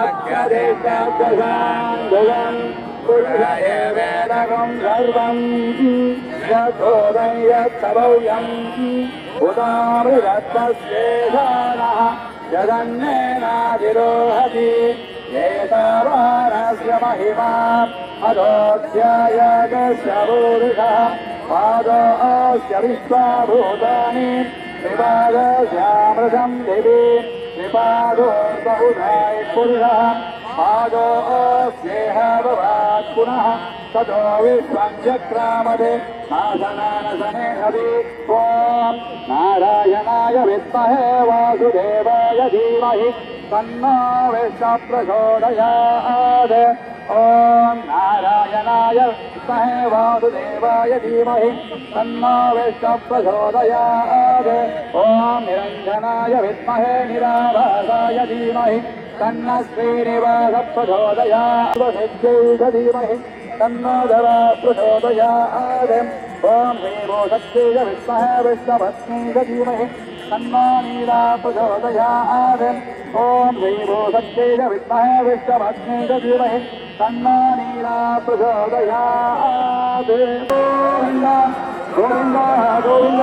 अक्षदेशाभ्यसाङ्गुलम् पुरुषये वेदकं सर्वं यथोदं यत्तवौयम् उदामृतस्येषाणः यदन्नेनाधिरोहति एतावानस्य महिमा अधोऽध्यायस्य पुरुषः पादोऽस्य विश्वभूतानि त्रिपादस्यामृतं दिवि त्रिपादो बहुधाय पुरुषः पादोऽस्येह भवात् पुनः ततो विश्वं चक्रामते नाशनानशने हरि ॐ नारायणाय विद्महे वासुदेवाय धीमहि तन्नो विष्णुः प्रचोदयात् ॐ नारायणाय विद्महे वासुदेवाय धीमहि तन्नो विष्णुः प्रचोदयात् ॐ निरञ्जनाय विद्महे निराभासाय धीमहि तन्नः श्रीनिवासः प्रचोदयात् सिद्ध्यैः धीमहि तन्नो धरा प्रचोदयात् ॐ श्रीभूषत्यै विद्महे विष्णुपत्न्यै धीमहि तन्नो नीला प्रचोदयात् ॐ श्रीभूषत्यै विद्महे विष्णुपत्न्यै धीमहि तन्नो नीला प्रचोदयात् गोविन्द गोविन्द गोविन्द